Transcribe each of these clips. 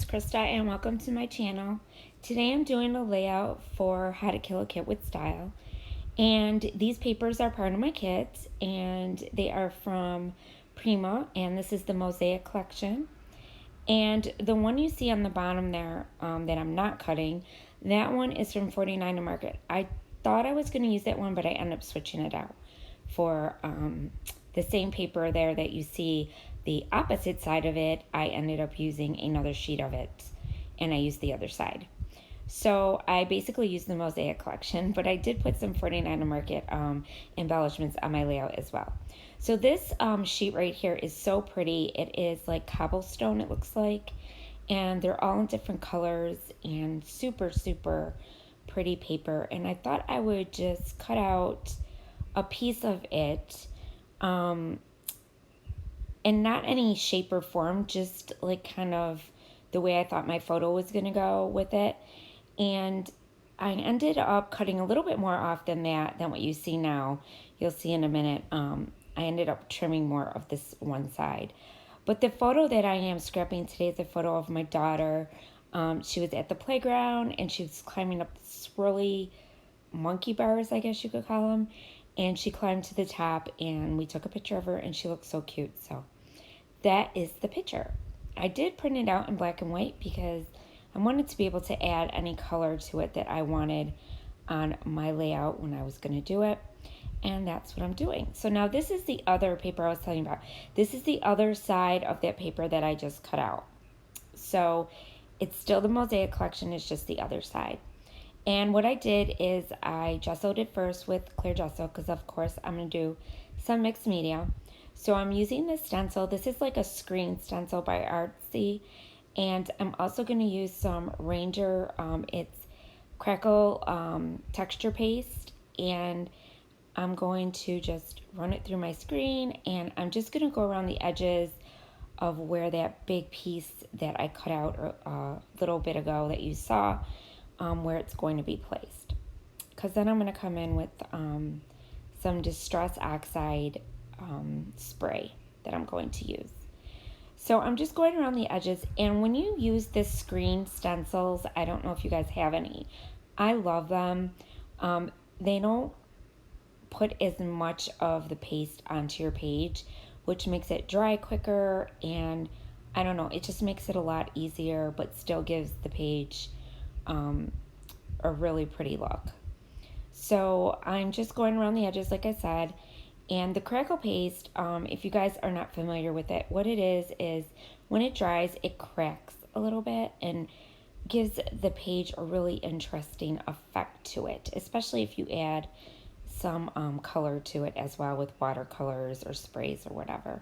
Krista and welcome to my channel. Today I'm doing a layout for How to Kill a Kit with Style. And these papers are part of my kit and they are from Prima, and this is the Mosaic collection. And the one you see on the bottom there that I'm not cutting, that one is from 49 to Market. I thought I was going to use that one, but I ended up switching it out for the same paper there that you see the opposite side of it. I ended up using another sheet of it and I used the other side. So I basically used the Mosaic collection, but I did put some 49 to Market embellishments on my layout as well. So this sheet right here is so pretty. It is like cobblestone, it looks like, and they're all in different colors and super, super pretty paper. And I thought I would just cut out a piece of it, and not any shape or form, just like kind of the way I thought my photo was gonna go with it. And I ended up cutting a little bit more off than what you see now. You'll see in a minute. I ended up trimming more of this one side. But the photo that I am scrapping today is a photo of my daughter. She was at the playground and she was climbing up the swirly monkey bars, I guess you could call them. And she climbed to the top and we took a picture of her and she looked so cute. So that is the picture. I did print it out in black and white because I wanted to be able to add any color to it that I wanted on my layout when I was going to do it. And that's what I'm doing. So now this is the other paper I was telling you about. This is the other side of that paper that I just cut out. So it's still the Mosaic collection, it's just the other side. And what I did is I gessoed it first with clear gesso because of course I'm going to do some mixed media. So I'm using this stencil. This is like a screen stencil by Artsy. And I'm also going to use some Ranger, it's crackle texture paste. And I'm going to just run it through my screen. And I'm just going to go around the edges of where that big piece that I cut out a little bit ago that you saw, where it's going to be placed. Because then I'm going to come in with some Distress Oxide spray that I'm going to use. So I'm just going around the edges, and when you use this screen stencils, I don't know if you guys have any. I love them. They don't put as much of the paste onto your page, which makes it dry quicker, and I don't know, it just makes it a lot easier, but still gives the page a really pretty look. So I'm just going around the edges like I said. And the crackle paste, if you guys are not familiar with it, what it is when it dries, it cracks a little bit and gives the page a really interesting effect to it, especially if you add some color to it as well with watercolors or sprays or whatever.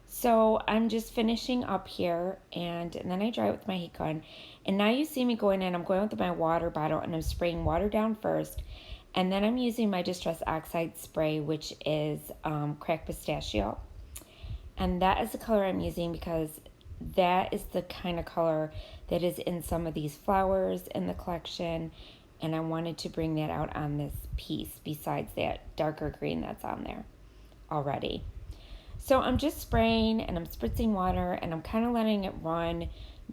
So I'm just finishing up here, and then I dry it with my heat gun. And now you see me going in, I'm going with my water bottle and I'm spraying water down first. And then I'm using my Distress Oxide spray, which is cracked pistachio. And that is the color I'm using because that is the kind of color that is in some of these flowers in the collection. And I wanted to bring that out on this piece besides that darker green that's on there already. So I'm just spraying and I'm spritzing water and I'm kind of letting it run,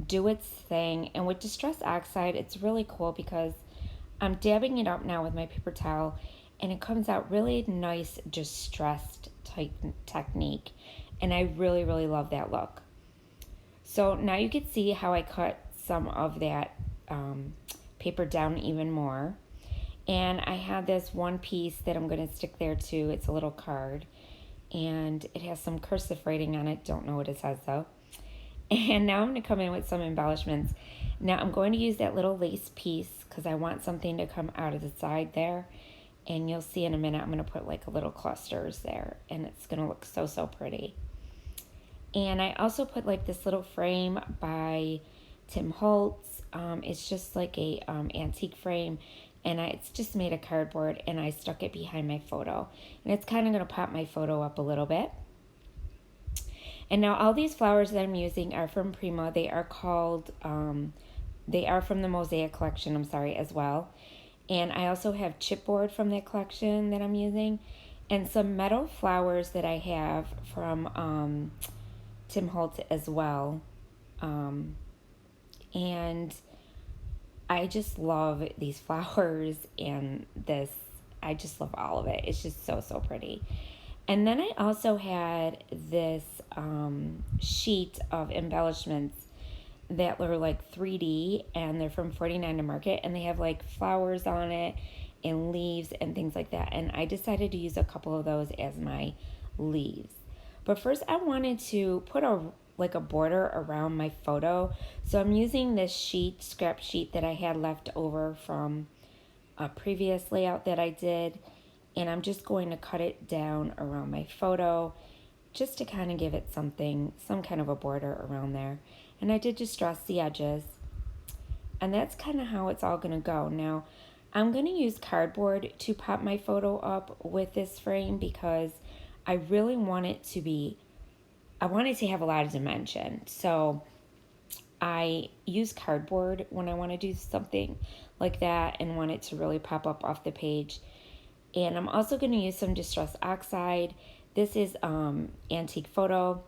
do its thing. And with Distress Oxide, it's really cool because I'm dabbing it up now with my paper towel, and it comes out really nice, distressed type technique, and I really, really love that look. So now you can see how I cut some of that paper down even more, and I have this one piece that I'm going to stick there too. It's a little card, and it has some cursive writing on it. Don't know what it says though. And now I'm going to come in with some embellishments. Now I'm going to use that little lace piece because I want something to come out of the side there. And you'll see in a minute I'm going to put like a little clusters there. And it's going to look so, so pretty. And I also put like this little frame by Tim Holtz. It's just like a antique frame. And it's just made of cardboard. And I stuck it behind my photo. And it's kind of going to pop my photo up a little bit. And now all these flowers that I'm using are from Prima. They are called, they are from the Mosaic collection, I'm sorry, as well. And I also have chipboard from that collection that I'm using. And some metal flowers that I have from Tim Holtz as well. And I just love these flowers and this. I just love all of it. It's just so, so pretty. And then I also had this sheet of embellishments that were like 3D, and they're from 49 to Market, and they have like flowers on it and leaves and things like that. And I decided to use a couple of those as my leaves. But first I wanted to put a border around my photo. So I'm using this scrap sheet that I had left over from a previous layout that I did, and I'm just going to cut it down around my photo just to kind of give it some kind of a border around there. And I did distress the edges, and that's kind of how it's all going to go. Now, I'm going to use cardboard to pop my photo up with this frame because I really want it to have a lot of dimension. So I use cardboard when I want to do something like that and want it to really pop up off the page. And I'm also going to use some Distress Oxide. This is Antique Photo.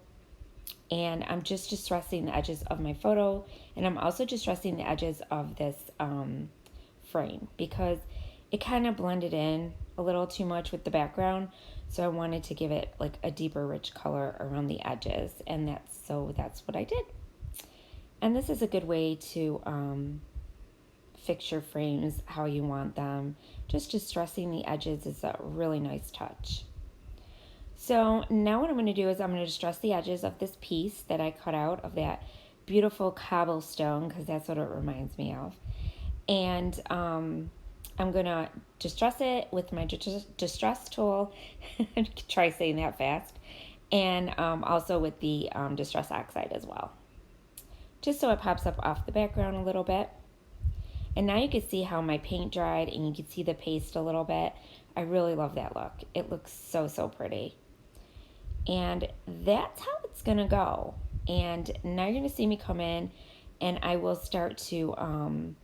And I'm just distressing the edges of my photo. And I'm also distressing the edges of this frame because it kind of blended in a little too much with the background. So I wanted to give it like a deeper, rich color around the edges. And that's what I did. And this is a good way to fix your frames how you want them. Just distressing the edges is a really nice touch. So now what I'm going to do is I'm going to distress the edges of this piece that I cut out of that beautiful cobblestone, because that's what it reminds me of. And I'm going to distress it with my distress tool. Try saying that fast. And also with the Distress Oxide as well. Just so it pops up off the background a little bit. And now you can see how my paint dried and you can see the paste a little bit. I really love that look. It looks so, so pretty. And that's how it's going to go. And now you're going to see me come in and I will start to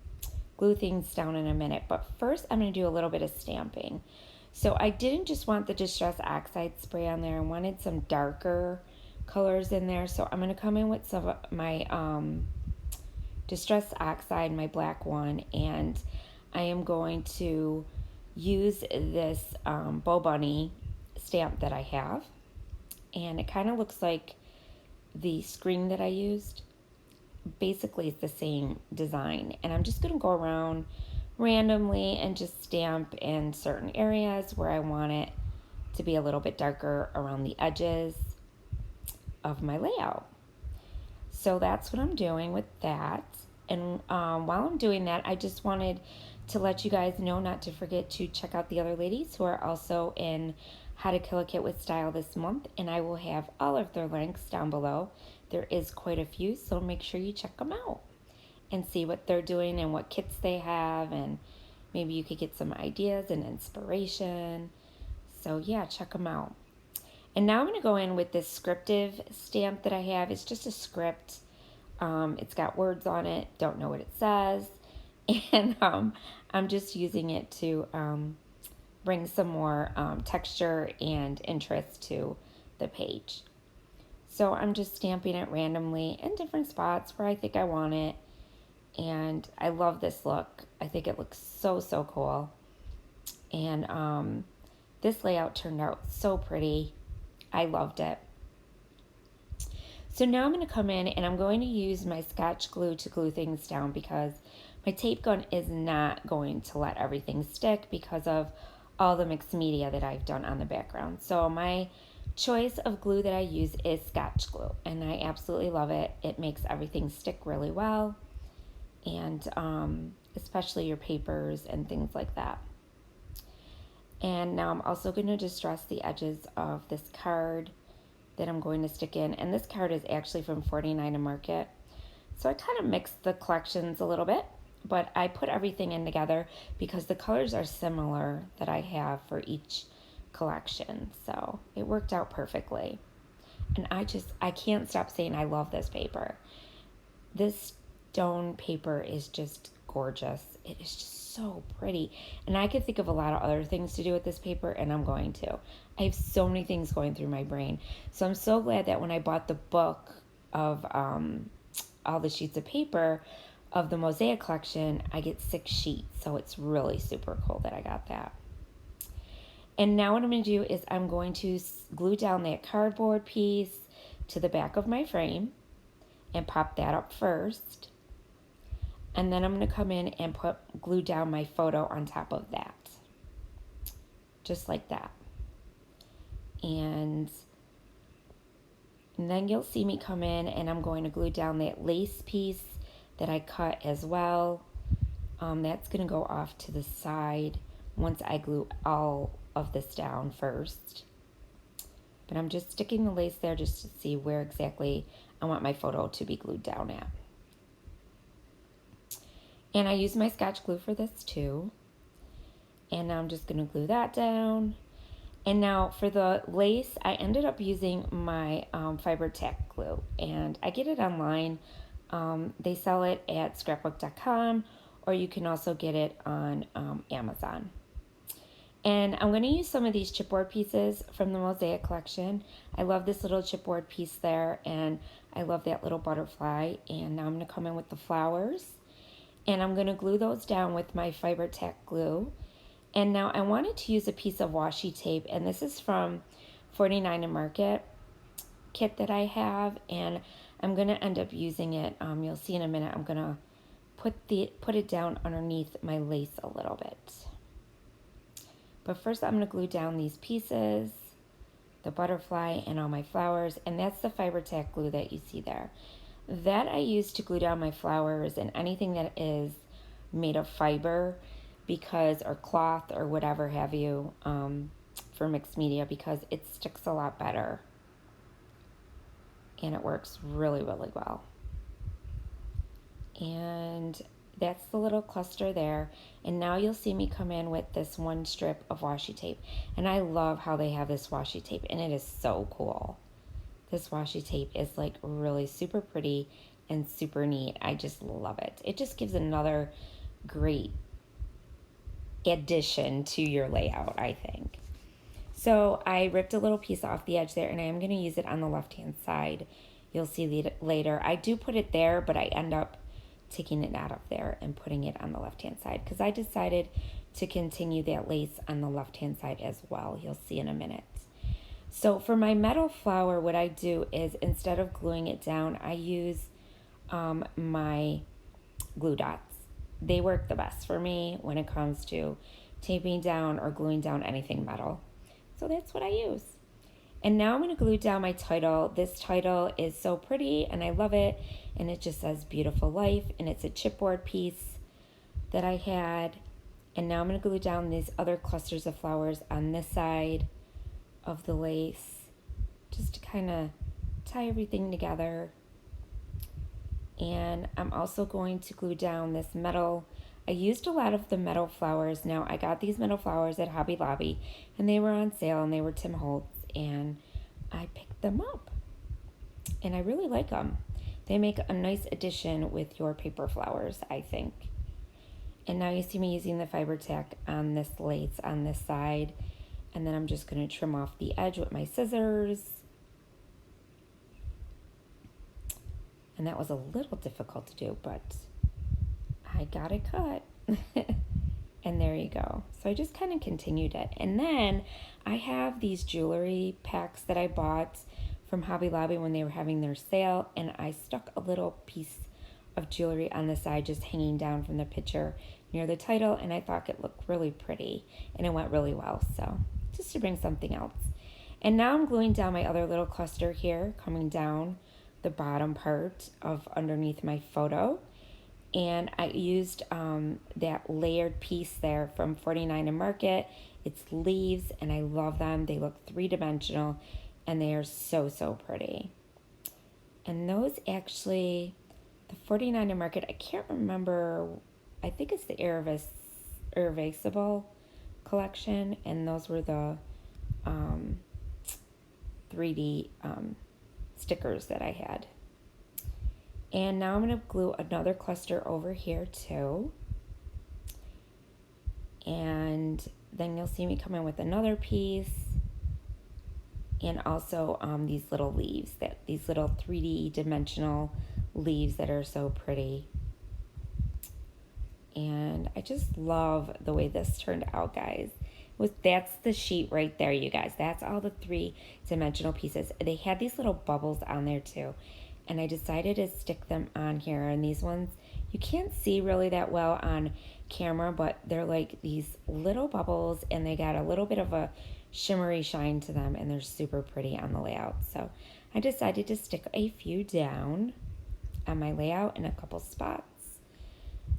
glue things down in a minute. But first I'm going to do a little bit of stamping. So I didn't just want the Distress Oxide spray on there. I wanted some darker colors in there. So I'm going to come in with some of my Distress Oxide, my black one. And I am going to use this Bow Bunny stamp that I have. And it kind of looks like the screen that I used. Basically, it's the same design. And I'm just going to go around randomly and just stamp in certain areas where I want it to be a little bit darker around the edges of my layout. So that's what I'm doing with that. And while I'm doing that, I just wanted to let you guys know not to forget to check out the other ladies who are also in How to Kill a Kit with Style this month, and I will have all of their links down below. There is quite a few, so make sure you check them out and see what they're doing and what kits they have, and maybe you could get some ideas and inspiration. So yeah, check them out. And now I'm going to go in with this scriptive stamp that I have. It's just a script. It's got words on it. Don't know what it says. And I'm just using it to bring some more texture and interest to the page. So I'm just stamping it randomly in different spots where I think I want it. And I love this look. I think it looks so, so cool. And this layout turned out so pretty. I loved it. So now I'm going to come in and I'm going to use my Scotch glue to glue things down because my tape gun is not going to let everything stick because of all the mixed media that I've done on the background. So my choice of glue that I use is Scotch glue, and I absolutely love it. It makes everything stick really well, and especially your papers and things like that. And now I'm also going to distress the edges of this card that I'm going to stick in. And this card is actually from 49 to Market. So I kind of mixed the collections a little bit, but I put everything in together because the colors are similar that I have for each collection. So it worked out perfectly. And I can't stop saying I love this paper. This stone paper is just gorgeous. It is just so pretty. And I could think of a lot of other things to do with this paper, and I'm going to. I have so many things going through my brain. So I'm so glad that when I bought the book of all the sheets of paper, of the Mosaic collection, I get 6 sheets. So it's really super cool that I got that. And now what I'm going to do is I'm going to glue down that cardboard piece to the back of my frame and pop that up first. And then I'm going to come in and glue down my photo on top of that. Just like that. And then you'll see me come in and I'm going to glue down that lace piece that I cut as well. That's going to go off to the side once I glue all of this down first. But I'm just sticking the lace there just to see where exactly I want my photo to be glued down at. And I use my Scotch glue for this too. And now I'm just going to glue that down. And now for the lace, I ended up using my fiber tack glue. And I get it online. They sell it at scrapbook.com, or you can also get it on Amazon. And I'm going to use some of these chipboard pieces from the Mosaic collection. I love this little chipboard piece there, and I love that little butterfly. And now I'm going to come in with the flowers, and I'm going to glue those down with my fiber tack glue. And now I wanted to use a piece of washi tape, and this is from 49 and Market kit that I have, and I'm going to end up using it. You'll see in a minute. I'm going to put it down underneath my lace a little bit. But first I'm going to glue down these pieces, the butterfly and all my flowers, and that's the fiber tack glue that you see there. That I use to glue down my flowers and anything that is made of fiber, or cloth or whatever have you, for mixed media, because it sticks a lot better and it works really, really well. And that's the little cluster there. And now you'll see me come in with this one strip of washi tape. And I love how they have this washi tape, and it is so cool. This washi tape is like really super pretty and super neat. I just love it. It just gives another great addition to your layout, I think. So I ripped a little piece off the edge there, and I am going to use it on the left-hand side. You'll see later. I do put it there, but I end up taking it out of there and putting it on the left-hand side because I decided to continue that lace on the left-hand side as well. You'll see in a minute. So for my metal flower, what I do is instead of gluing it down, I use my glue dots. They work the best for me when it comes to taping down or gluing down anything metal. So that's what I use. And now I'm going to glue down my title. This title is so pretty and I love it. And it just says Beautiful Life. And it's a chipboard piece that I had. And now I'm going to glue down these other clusters of flowers on this side of the lace, just to kind of tie everything together. And I'm also going to glue down this metal. I used a lot of the metal flowers. Now I got these metal flowers at Hobby Lobby and they were on sale and they were Tim Holtz, and I picked them up and I really like them. They make a nice addition with your paper flowers, I think. And now you see me using the fiber tack on this lace on this side, and then I'm just going to trim off the edge with my scissors. And that was a little difficult to do, but I got it cut. And there you go. So I just kind of continued it. And then I have these jewelry packs that I bought from Hobby Lobby when they were having their sale, and I stuck a little piece of jewelry on the side just hanging down from the picture near the title, and I thought it looked really pretty and it went really well, so just to bring something else. And now I'm gluing down my other little cluster here, coming down the bottom part of underneath my photo, and I used that layered piece there from 49 and Market. It's leaves and I love them. They look three-dimensional and they are so, so pretty. And those actually, the 49 and Market, I can't remember, I think it's the Irreversible collection, and those were the 3D stickers that I had. And now I'm going to glue another cluster over here too. And then you'll see me come in with another piece. And also these little leaves, these little 3D dimensional leaves that are so pretty. And I just love the way this turned out, guys. That's the sheet right there, you guys. That's all the 3-dimensional pieces. They had these little bubbles on there too. And I decided to stick them on here. And these ones, you can't see really that well on camera, but they're like these little bubbles and they got a little bit of a shimmery shine to them, and they're super pretty on the layout. So I decided to stick a few down on my layout in a couple spots.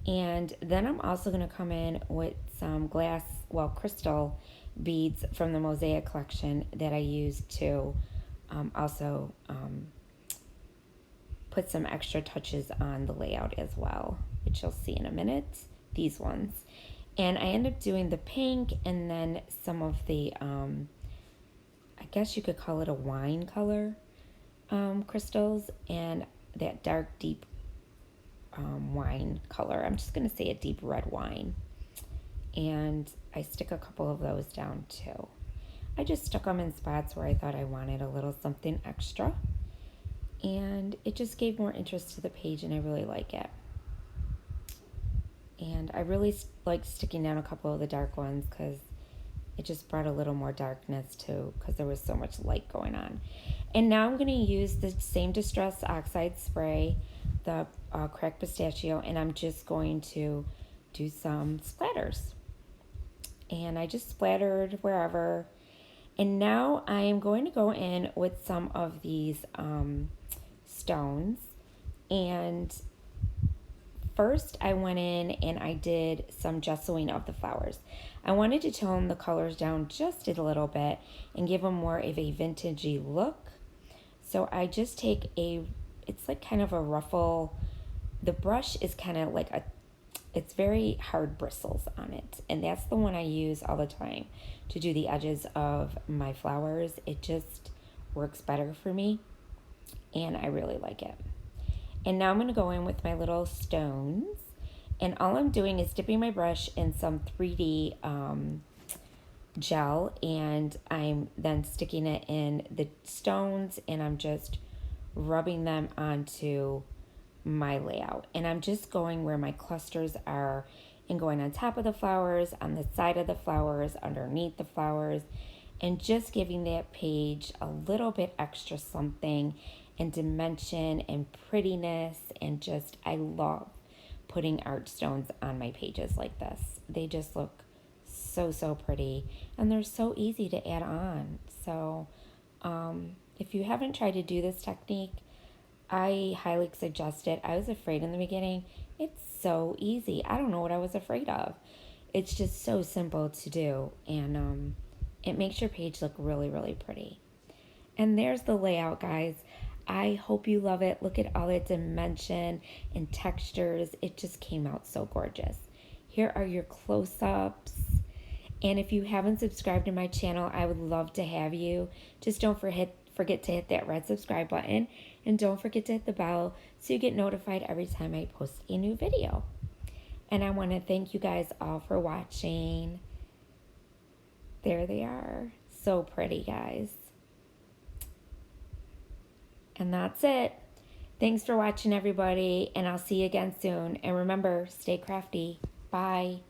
And then I'm also going to come in with some crystal beads from the Mosaic collection that I used to also put some extra touches on the layout as well, which you'll see in a minute, these ones. And I end up doing the pink and then some of the, I guess you could call it a wine color crystals, and that dark, deep wine color. I'm just going to say a deep red wine. And I stick a couple of those down too. I just stuck them in spots where I thought I wanted a little something extra. And it just gave more interest to the page, and I really like it. And I really like sticking down a couple of the dark ones because it just brought a little more darkness too, because there was so much light going on. And now I'm going to use the same Distress Oxide spray, the cracked pistachio, and I'm just going to do some splatters. And I just splattered wherever. And now I am going to go in with some of these stones. And first I went in and I did some gessoing of the flowers. I wanted to tone the colors down just a little bit and give them more of a vintagey look. So I just take it's like kind of a ruffle. The brush is kind of like it's very hard bristles on it. And that's the one I use all the time to do the edges of my flowers. It just works better for me, and I really like it. And now I'm going to go in with my little stones. And all I'm doing is dipping my brush in some 3D gel, and I'm then sticking it in the stones, and I'm just rubbing them onto my layout. And I'm just going where my clusters are and going on top of the flowers, on the side of the flowers, underneath the flowers, and just giving that page a little bit extra something and dimension and prettiness. And just, I love putting art stones on my pages like this. They just look so pretty, and they're so easy to add on. So if you haven't tried to do this technique, I highly suggest it. I was afraid in the beginning. It's so easy. I don't know what I was afraid of. It's just so simple to do, and it makes your page look really pretty. And there's the layout, guys. I hope you love it. Look at all the dimension and textures. It just came out so gorgeous. Here are your close-ups. And if you haven't subscribed to my channel, I would love to have you. Just don't forget to hit that red subscribe button, and don't forget to hit the bell so you get notified every time I post a new video. And I want to thank you guys all for watching. There they are. So pretty, guys. And that's it. Thanks for watching, everybody, and I'll see you again soon. And remember, stay crafty. Bye.